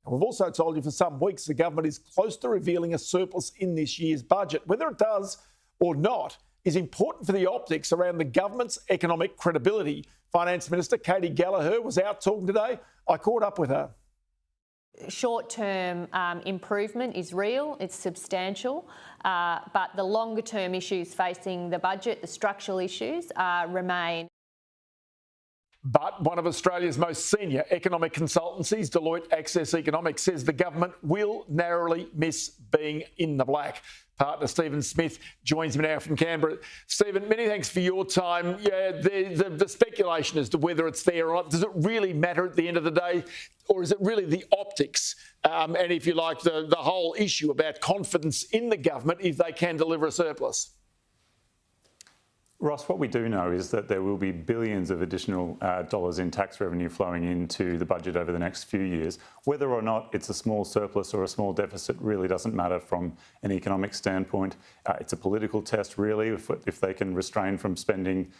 And we've also told you for some weeks the government is close to revealing a surplus in this year's budget. Whether it does or not is important for the optics around the government's economic credibility. Finance Minister Katie Gallagher was out talking today. I caught up with her. Short-term improvement is real, it's substantial, but the longer-term issues facing the budget, the structural issues, remain. But one of Australia's most senior economic consultancies, Deloitte Access Economics, says the government will narrowly miss being in the black. Partner Stephen Smith joins me now from Canberra. Stephen, many thanks for your time. Yeah, the speculation as to whether it's there or not, does it really matter at the end of the day? Or is it really the optics and, if you like, the whole issue about confidence in the government if they can deliver a surplus? Ross, what we do know is that there will be billions of additional dollars in tax revenue flowing into the budget over the next few years. Whether or not it's a small surplus or a small deficit really doesn't matter from an economic standpoint. It's a political test, really, if they can restrain from spending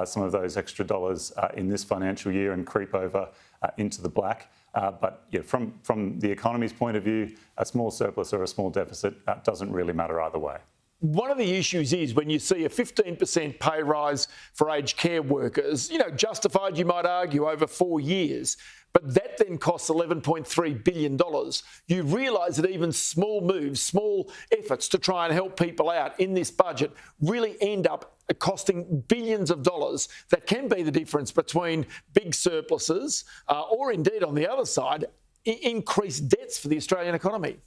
some of those extra dollars in this financial year and creep over into the black. But yeah, from the economy's point of view, a small surplus or a small deficit doesn't really matter either way. One of the issues is when you see a 15% pay rise for aged care workers, justified, you might argue, over 4 years, but that then costs $11.3 billion. You realise that even small moves, small efforts to try and help people out in this budget really end up costing billions of dollars. That can be the difference between big surpluses or indeed, on the other side, increased debts for the Australian economy.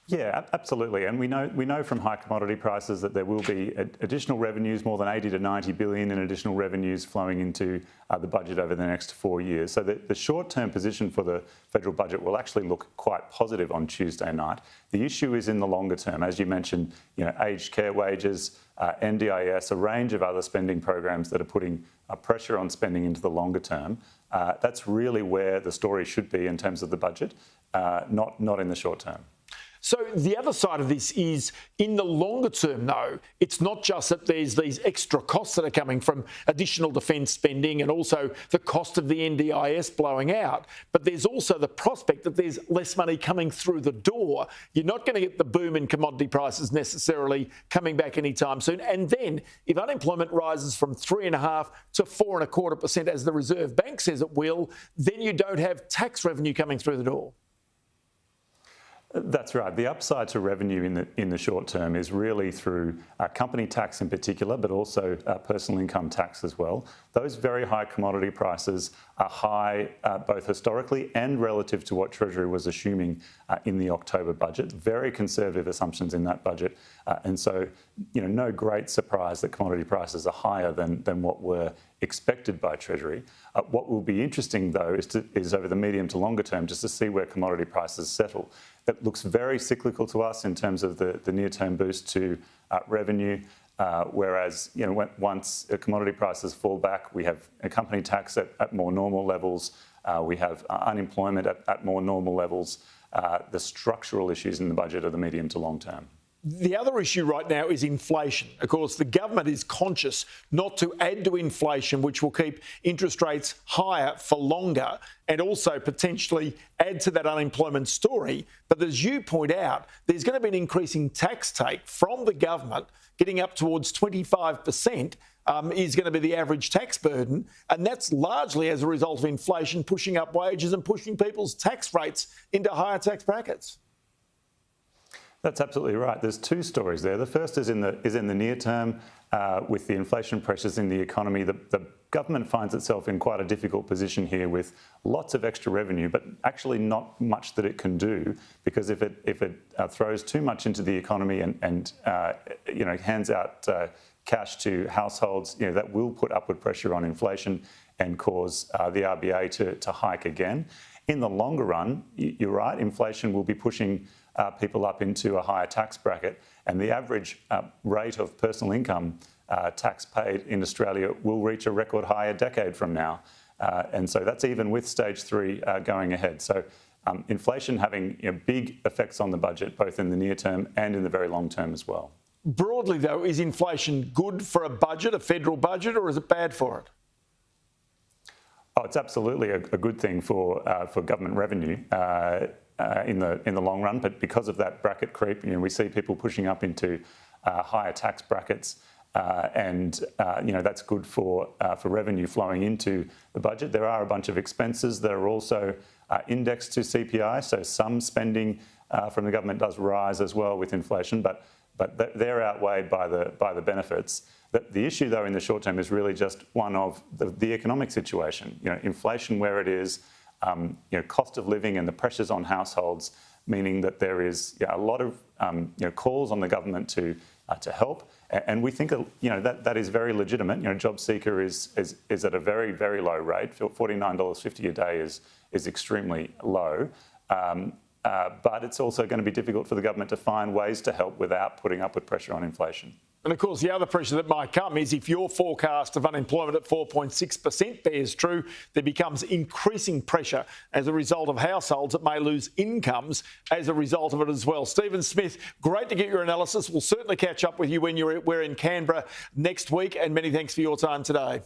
Yeah, absolutely. And we know from high commodity prices that there will be additional revenues, more than 80 to 90 billion in additional revenues flowing into the budget over the next 4 years. So the short-term position for the federal budget will actually look quite positive on Tuesday night. The issue is in the longer term. As you mentioned, aged care wages, NDIS, a range of other spending programs that are putting pressure on spending into the longer term. That's really where the story should be in terms of the budget, not in the short term. So the other side of this is, in the longer term, though, it's not just that there's these extra costs that are coming from additional defence spending and also the cost of the NDIS blowing out, but there's also the prospect that there's less money coming through the door. You're not going to get the boom in commodity prices necessarily coming back anytime soon. And then if unemployment rises from 3.5% to 4.25%, as the Reserve Bank says it will, then you don't have tax revenue coming through the door. That's right. The upside to revenue in the short term is really through company tax in particular, but also personal income tax as well. Those very high commodity prices are high both historically and relative to what Treasury was assuming in the October budget. Very conservative assumptions in that budget. And so, no great surprise that commodity prices are higher than what were expected by Treasury. What will be interesting, though, is over the medium to longer term, just to see where commodity prices settle. It looks very cyclical to us in terms of the near-term boost to revenue, whereas once commodity prices fall back, we have a company tax at more normal levels, we have unemployment at more normal levels. The structural issues in the budget are the medium to long term. The other issue right now is inflation. Of course, the government is conscious not to add to inflation, which will keep interest rates higher for longer and also potentially add to that unemployment story. But as you point out, there's going to be an increasing tax take from the government, getting up towards 25%. Is going to be the average tax burden, and that's largely as a result of inflation pushing up wages and pushing people's tax rates into higher tax brackets. That's absolutely right. There's two stories there. The first is in the near term with the inflation pressures in the economy. The government finds itself in quite a difficult position here with lots of extra revenue, but actually not much that it can do, because if it throws too much into the economy and hands out cash to households, that will put upward pressure on inflation and cause the RBA to hike again. In the longer run, you're right, inflation will be pushing people up into a higher tax bracket, and the average rate of personal income tax paid in Australia will reach a record high a decade from now. And so that's even with stage 3 going ahead. So inflation having big effects on the budget, both in the near term and in the very long term as well. Broadly, though, is inflation good for a budget, a federal budget, or is it bad for it? Oh, it's absolutely a good thing for government revenue in the long run, but because of that bracket creep, we see people pushing up into higher tax brackets, and that's good for revenue flowing into the budget. There are a bunch of expenses that are also indexed to CPI, so some spending from the government does rise as well with inflation, but they're outweighed by the benefits. The issue, though, in the short term is really just one of the economic situation. Inflation where it is, cost of living and the pressures on households, meaning that there is a lot of calls on the government to help, and we think that is very legitimate. Job seeker is at a very, very low rate. $49.50 a day is extremely low. But it's also going to be difficult for the government to find ways to help without putting upward pressure on inflation. And of course, the other pressure that might come is if your forecast of unemployment at 4.6% bears true, there becomes increasing pressure as a result of households that may lose incomes as a result of it as well. Stephen Smith, great to get your analysis. We'll certainly catch up with you when we're in Canberra next week, and many thanks for your time today.